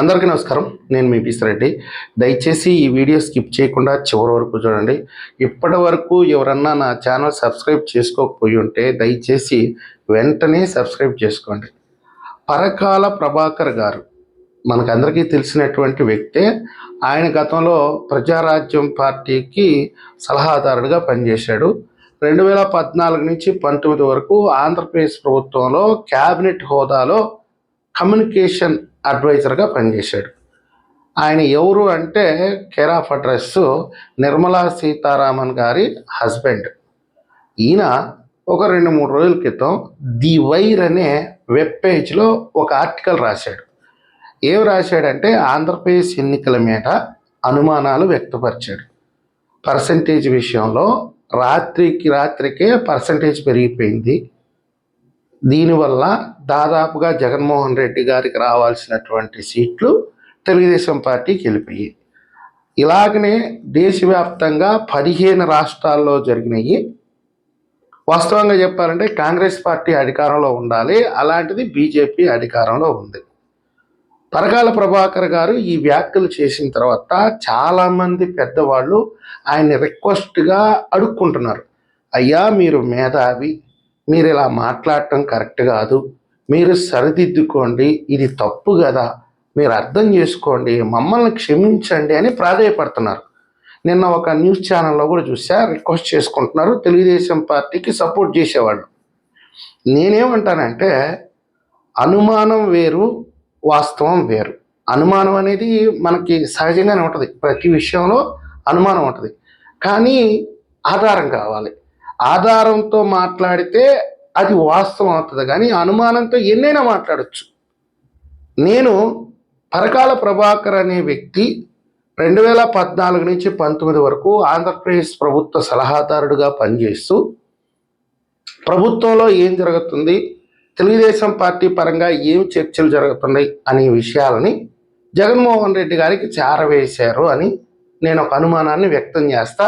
అందరికీ నమస్కారం. నేను మీ పిసిరెడ్డి. దయచేసి ఈ వీడియో స్కిప్ చేయకుండా చివరి వరకు చూడండి. ఇప్పటి వరకు ఎవరన్నా నా ఛానల్ సబ్స్క్రైబ్ చేసుకోకపోయి ఉంటే దయచేసి వెంటనే సబ్స్క్రైబ్ చేసుకోండి. పరకాల ప్రభాకర్ గారు మనకందరికీ తెలిసినటువంటి వ్యక్తే. ఆయన గతంలో ప్రజారాజ్యం పార్టీకి సలహాదారుడిగా పనిచేశాడు. 2014 నుంచి 19 వరకు ఆంధ్రప్రదేశ్ ప్రభుత్వంలో క్యాబినెట్ హోదాలో కమ్యూనికేషన్ అడ్వైజర్గా పనిచేశాడు. ఆయన ఎవరు అంటే care of address Nirmala Sitharaman గారి హస్బెండ్. ఈయన ఒక 2-3 రోజుల క్రితం ది వైర్ అనే వెబ్ పేజ్లో ఒక ఆర్టికల్ రాశాడు. ఏం రాశాడంటే ఆంధ్రప్రదేశ్ ఎన్నికల మీద అనుమానాలు వ్యక్తపరిచాడు. పర్సంటేజ్ విషయంలో రాత్రికే పర్సంటేజ్ పెరిగిపోయింది. దీనివల్ల దాదాపుగా జగన్మోహన్ రెడ్డి గారికి రావాల్సినటువంటి సీట్లు తెలుగుదేశం పార్టీకి వెళ్ళిపోయి, ఇలాగనే దేశవ్యాప్తంగా 15 రాష్ట్రాల్లో జరిగినాయి. వాస్తవంగా చెప్పాలంటే కాంగ్రెస్ పార్టీ అధికారంలో ఉండాలి, అలాంటిది బీజేపీ అధికారంలో ఉంది. పరకాల ప్రభాకర్ గారు ఈ వ్యాఖ్యలు చేసిన తర్వాత చాలామంది పెద్దవాళ్ళు ఆయన రిక్వెస్ట్గా అడుక్కుంటున్నారు, అయ్యా మీరు మేధావి, మీరు ఇలా మాట్లాడటం కరెక్ట్ కాదు, మీరు సరిదిద్దుకోండి, ఇది తప్పు కదా, మీరు అర్థం చేసుకోండి, మమ్మల్ని క్షమించండి అని ప్రాధేయపడుతున్నారు. నిన్న ఒక న్యూస్ ఛానల్లో కూడా చూసా, రిక్వెస్ట్ చేసుకుంటున్నారు తెలుగుదేశం పార్టీకి సపోర్ట్ చేసేవాళ్ళు. నేనేమంటానంటే అనుమానం వేరు, వాస్తవం వేరు. అనుమానం అనేది మనకి సహజంగానే ఉంటుంది, ప్రతి విషయంలో అనుమానం ఉంటుంది, కానీ ఆధారం కావాలి. ఆధారంతో మాట్లాడితే అది వాస్తవం అవుతుంది, కానీ అనుమానంతో ఎన్నైనా మాట్లాడచ్చు. నేను పరకాల ప్రభాకర్ అనే వ్యక్తి 2014 నుంచి 19 వరకు ఆంధ్రప్రదేశ్ ప్రభుత్వ సలహాదారుడిగా పనిచేస్తూ ప్రభుత్వంలో ఏం జరుగుతుంది, తెలుగుదేశం పార్టీ పరంగా ఏం చర్చలు జరుగుతున్నాయి అనే విషయాలని జగన్మోహన్ రెడ్డి గారికి చేరవేశారు అని నేను ఒక అనుమానాన్ని వ్యక్తం చేస్తా,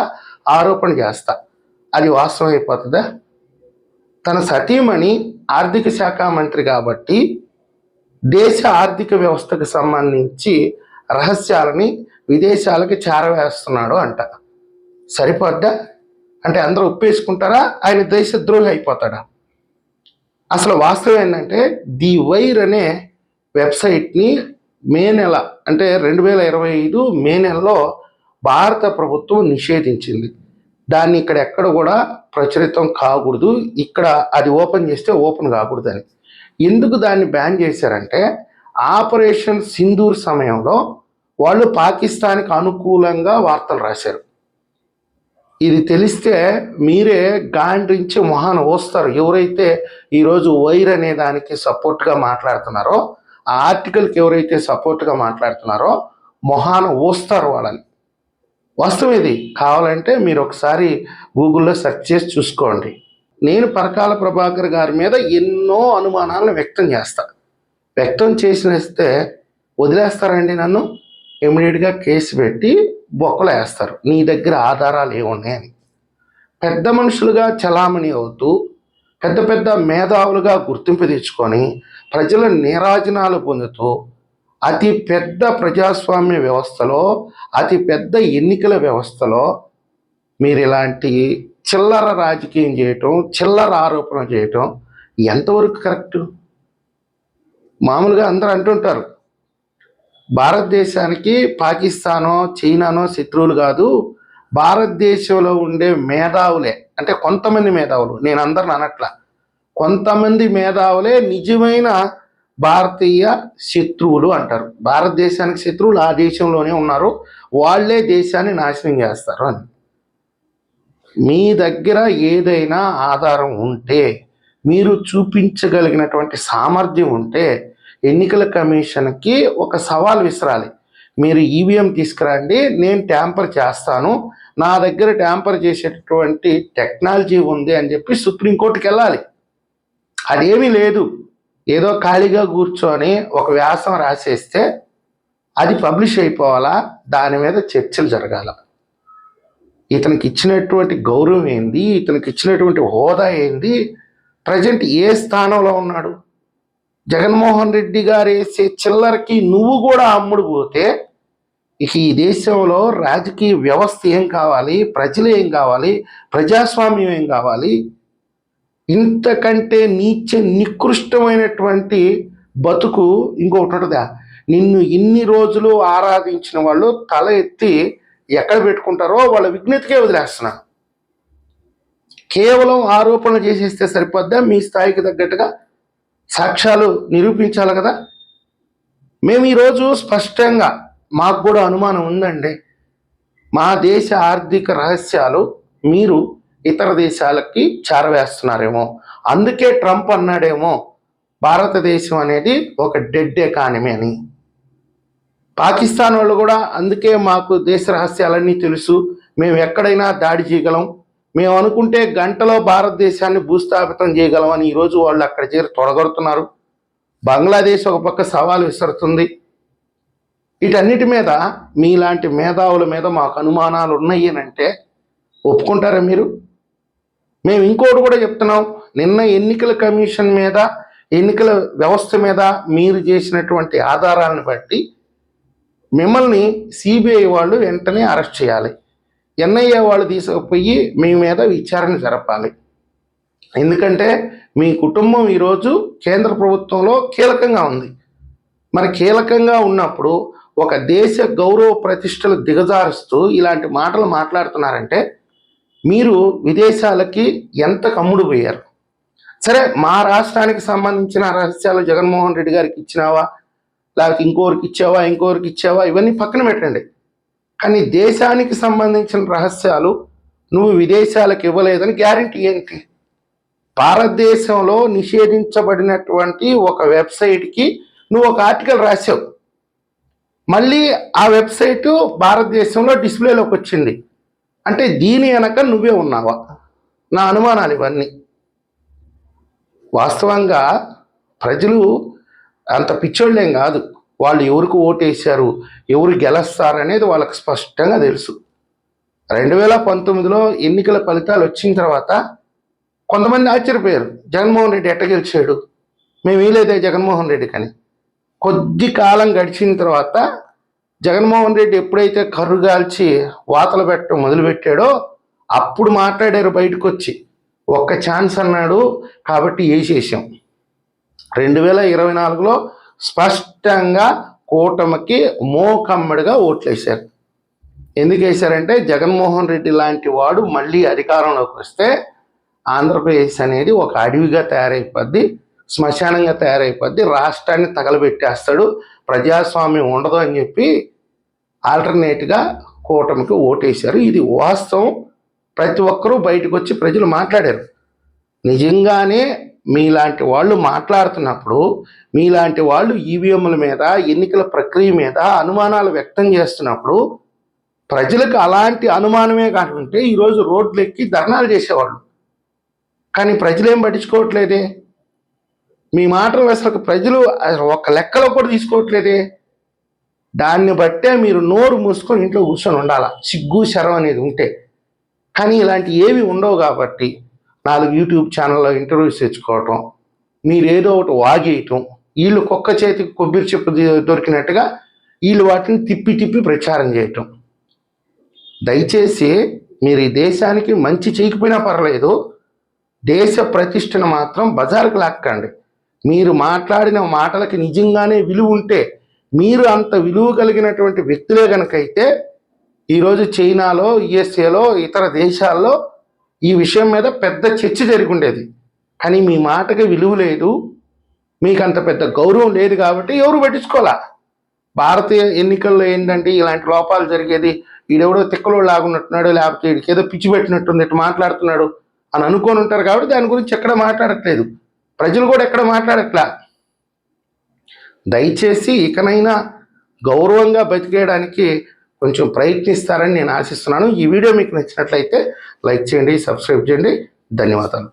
ఆరోపణ చేస్తా. అది వాస్తవం అయిపోతుందా? తన సతీమణి ఆర్థిక శాఖ మంత్రి కాబట్టి దేశ ఆర్థిక వ్యవస్థకు సంబంధించి రహస్యాలని విదేశాలకి చేరవేస్తున్నాడు అంట. సరిపోద్దా? అంటే అందరూ ఒప్పేసుకుంటారా? ఆయన దేశద్రోహి అయిపోతాడా? అసలు వాస్తవం ఏంటంటే ది వైర్ అనే వెబ్సైట్ని మే నెల అంటే 2025 మే నెలలో భారత ప్రభుత్వం నిషేధించింది. దాన్ని ఇక్కడ ఎక్కడ కూడా ప్రచురితం కాకూడదు, ఇక్కడ అది ఓపెన్ చేస్తే ఓపెన్ కాకూడదు అని. ఎందుకు దాన్ని బ్యాన్ చేశారంటే ఆపరేషన్ సింధూర్ సమయంలో వాళ్ళు పాకిస్తాన్కి అనుకూలంగా వార్తలు రాశారు. ఇది తెలిస్తే మీరే గాండ్రించి మొహాన వస్తారు. ఎవరైతే ఈరోజు వైర్ అనే దానికి సపోర్ట్గా మాట్లాడుతున్నారో, ఆ ఆర్టికల్కి ఎవరైతే సపోర్ట్గా మాట్లాడుతున్నారో మొహాన వస్తారు వాళ్ళని. వాస్తవం ఇది. కావాలంటే మీరు ఒకసారి గూగుల్లో సెర్చ్ చేసి చూసుకోండి. నేను పరకాల ప్రభాకర్ గారి మీద ఎన్నో అనుమానాలను వ్యక్తం చేసిస్తే వదిలేస్తారండి నన్ను? ఇమ్మీడియట్గా కేసు పెట్టి బొక్కలు వేస్తారు, నీ దగ్గర ఆధారాలు ఏమున్నాయని. పెద్ద మనుషులుగా చలామణి అవుతూ పెద్ద పెద్ద మేధావులుగా గుర్తింపు తెచ్చుకొని ప్రజల నీరాజనాలు పొందుతూ అతి పెద్ద ప్రజాస్వామ్య వ్యవస్థలో, అతి పెద్ద ఎన్నికల వ్యవస్థలో మీరు ఇలాంటి చిల్లర రాజకీయం చేయటం, చిల్లర ఆరోపణ చేయటం ఎంతవరకు కరెక్టు? మామూలుగా అందరూ అంటుంటారు భారతదేశానికి పాకిస్తానో చైనానో శత్రువులు కాదు, భారతదేశంలో ఉండే మేధావులే, అంటే కొంతమంది మేధావులు, నేను అందరిని అనట్లా, కొంతమంది మేధావులే నిజమైన భారతీయ శత్రువులు అంటారు. భారతదేశానికి శత్రువులు ఆ దేశంలోనే ఉన్నారు, వాళ్ళే దేశాన్ని నాశనం చేస్తారు అని. మీ దగ్గర ఏదైనా ఆధారం ఉంటే, మీరు చూపించగలిగినటువంటి సామర్థ్యం ఉంటే ఎన్నికల కమిషన్కి ఒక సవాల్ విసరాలి. మీరు ఈవీఎం తీసుకురండి, నేను ట్యాంపర్ చేస్తాను, నా దగ్గర ట్యాంపర్ చేసేటటువంటి టెక్నాలజీ ఉంది అని చెప్పి సుప్రీంకోర్టుకి వెళ్ళాలి. అదేమీ లేదు, ఏదో ఖాళీగా కూర్చొని ఒక వ్యాసం రాసేస్తే అది పబ్లిష్ అయిపోవాలా? దాని మీద చర్చలు జరగాల. ఇతనికి ఇచ్చినటువంటి గౌరవం ఏంది, ఇతనికి ఇచ్చినటువంటి హోదా ఏంది, ప్రజెంట్ ఏ స్థానంలో ఉన్నాడు? జగన్మోహన్ రెడ్డి గారు వేసే చిల్లరకి నువ్వు కూడా అమ్ముడు పోతే ఇక ఈ దేశంలో రాజకీయ వ్యవస్థ ఏం కావాలి, ప్రజలు ఏం కావాలి, ప్రజాస్వామ్యం ఏం కావాలి? ఇంతకంటే నికృష్టమైనటువంటి బతుకు ఇంకొకటి ఉంటుందా? నిన్ను ఇన్ని రోజులు ఆరాధించిన వాళ్ళు తల ఎత్తి ఎక్కడ పెట్టుకుంటారో వాళ్ళ విజ్ఞతకే వదిలేస్తున్నారు. కేవలం ఆరోపణలు చేసేస్తే సరిపోద్దా? మీ స్థాయికి తగ్గట్టుగా సాక్ష్యాలు నిరూపించాలి కదా. మేము ఈరోజు స్పష్టంగా, మాకు కూడా అనుమానం ఉందండి, మా దేశ ఆర్థిక రహస్యాలు మీరు ఇతర దేశాలకి చేరవేస్తున్నారేమో, అందుకే ట్రంప్ అన్నాడేమో భారతదేశం అనేది ఒక డెడ్ ఎకానమీ అని. పాకిస్తాన్ వాళ్ళు కూడా అందుకే మాకు దేశ రహస్యాలన్నీ తెలుసు, మేము ఎక్కడైనా దాడి చేయగలం, మేము అనుకుంటే గంటలో భారతదేశాన్ని భూస్థాపితం చేయగలం అని ఈరోజు వాళ్ళు అక్కడ చేరి తొడగొడుతున్నారు. బంగ్లాదేశ్ ఒక పక్క సవాలు విసురుతుంది. వీటన్నిటి మీద మీలాంటి మేధావుల మీద మాకు అనుమానాలు ఉన్నాయి అని అంటే ఒప్పుకుంటారా మీరు? మేము ఇంకోటి కూడా చెప్తున్నాం, నిన్న ఎన్నికల కమిషన్ మీద, ఎన్నికల వ్యవస్థ మీద మీరు చేసినటువంటి ఆధారాలను బట్టి మిమ్మల్ని సిబిఐ వాళ్ళు వెంటనే అరెస్ట్ చేయాలి, ఎన్ఐఏ వాళ్ళు తీసుకుపోయి మీ మీద విచారణ జరపాలి. ఎందుకంటే మీ కుటుంబం ఈరోజు కేంద్ర ప్రభుత్వంలో కీలకంగా ఉంది. మరి కీలకంగా ఉన్నప్పుడు ఒక దేశ గౌరవ ప్రతిష్టలు దిగజారుస్తూ ఇలాంటి మాటలు మాట్లాడుతున్నారంటే మీరు విదేశాలకి ఎంత కమ్ముడు పోయారు? సరే, మా రాష్ట్రానికి సంబంధించిన రహస్యాలు జగన్మోహన్ రెడ్డి గారికి ఇచ్చినావా, లేకపోతే ఇంకోరికి ఇచ్చావా, ఇవన్నీ పక్కన పెట్టండి. కానీ దేశానికి సంబంధించిన రహస్యాలు నువ్వు విదేశాలకు ఇవ్వలేదని గ్యారెంటీ ఏంటి? భారతదేశంలో నిషేధించబడినటువంటి ఒక వెబ్సైట్కి నువ్వు ఒక ఆర్టికల్ రాసావు, మళ్ళీ ఆ వెబ్సైటు భారతదేశంలో డిస్ప్లేలోకి వచ్చింది అంటే దీని వెనక నువ్వే ఉన్నావా? నా అనుమానాలు ఇవన్నీ. వాస్తవంగా ప్రజలు అంత పిచ్చోళ్ళేం కాదు, వాళ్ళు ఎవరికి ఓటేశారు, ఎవరు గెలుస్తారు అనేది వాళ్ళకి స్పష్టంగా తెలుసు. 2019లో ఎన్నికల ఫలితాలు వచ్చిన తర్వాత కొంతమంది ఆశ్చర్యపోయారు, జగన్మోహన్ రెడ్డి ఎట్ట గెలిచాడు, మేము వీలేదే జగన్మోహన్ రెడ్డి కానీ. కొద్ది కాలం గడిచిన తర్వాత జగన్మోహన్ రెడ్డి ఎప్పుడైతే కర్రుగాల్చి వాతలు పెట్టడం మొదలుపెట్టాడో అప్పుడు మాట్లాడారు బయటకు వచ్చి, ఒక్క ఛాన్స్ అన్నాడు కాబట్టి వేసేసాం. 2024లో స్పష్టంగా కూటమికి మోకమ్మడిగా ఓట్లేశారు. ఎందుకు వేశారంటే జగన్మోహన్ రెడ్డి లాంటి వాడు మళ్ళీ అధికారంలోకి వస్తే ఆంధ్రప్రదేశ్ అనేది ఒక అడవిగా తయారైపోద్ది, శ్మశానంగా తయారైపోద్ది, రాష్ట్రాన్ని తగలబెట్టేస్తాడు, ప్రజాస్వామ్యం ఉండదు అని చెప్పి ఆల్టర్నేట్గా కూటమికి ఓటేశారు. ఇది వాస్తవం. ప్రతి ఒక్కరూ బయటకు వచ్చి ప్రజలు మాట్లాడారు. నిజంగానే మీలాంటి వాళ్ళు మాట్లాడుతున్నప్పుడు, మీలాంటి వాళ్ళు ఈవీఎంల మీద, ఎన్నికల ప్రక్రియ మీద అనుమానాలు వ్యక్తం చేస్తున్నప్పుడు ప్రజలకు అలాంటి అనుమానమే కాకుంటే ఈరోజు రోడ్లు ఎక్కి ధర్నాలు చేసేవాళ్ళు. కానీ ప్రజలేం పట్టించుకోవట్లేదే, మీ మాటలు అసలు ప్రజలు ఒక లెక్కలో కూడా తీసుకోవట్లేదే. దాన్ని బట్టే మీరు నోరు మూసుకొని ఇంట్లో కూర్చొని ఉండాలా, సిగ్గు శరం అనేది ఉంటే. కానీ ఇలాంటి ఏవి ఉండవు కాబట్టి 4 యూట్యూబ్ ఛానల్లో ఇంటర్వ్యూస్ తెచ్చుకోవటం, మీరు ఏదో ఒకటి వాగేయటం, వీళ్ళు కుక్క చేతికి కొబ్బరి చెప్పు దొరికినట్టుగా వీళ్ళు వాటిని తిప్పి తిప్పి ప్రచారం చేయటం. దయచేసి మీరు ఈ దేశానికి మంచి చేయకపోయినా పర్లేదు, దేశ ప్రతిష్టను మాత్రం బజారుకు లాక్కండి. మీరు మాట్లాడిన మాటలకి నిజంగానే విలువ ఉంటే, మీరు అంత విలువ కలిగినటువంటి వ్యక్తులే కనుకైతే ఈరోజు చైనాలో, యుఎస్ఏలో, ఇతర దేశాల్లో ఈ విషయం మీద పెద్ద చర్చ జరిగి ఉండేది. కానీ మీ మాటకి విలువ లేదు, మీకు అంత పెద్ద గౌరవం లేదు కాబట్టి ఎవరు పట్టించుకోవాలా. భారతీయ ఎన్నికల్లో ఏంటంటే ఇలాంటి లోపాలు జరిగేది, వీడెవడో తిక్కలో లాగున్నట్టున్నాడు, లేకపోతే వీడికి ఏదో పిచ్చి పెట్టినట్టుంది, ఇట్లా మాట్లాడుతున్నాడు అని అనుకొని ఉంటారు కాబట్టి దాని గురించి ఎక్కడ మాట్లాడట్లేదు, ప్రజలు కూడా ఎక్కడ మాట్లాడట్లా. దయచేసి ఇకనైనా గౌరవంగా బతికేయడానికి కొంచెం ప్రయత్నిస్తారని నేను ఆశిస్తున్నాను. ఈ వీడియో మీకు నచ్చినట్లయితే లైక్ చేయండి, సబ్స్క్రైబ్ చేయండి. ధన్యవాదాలు.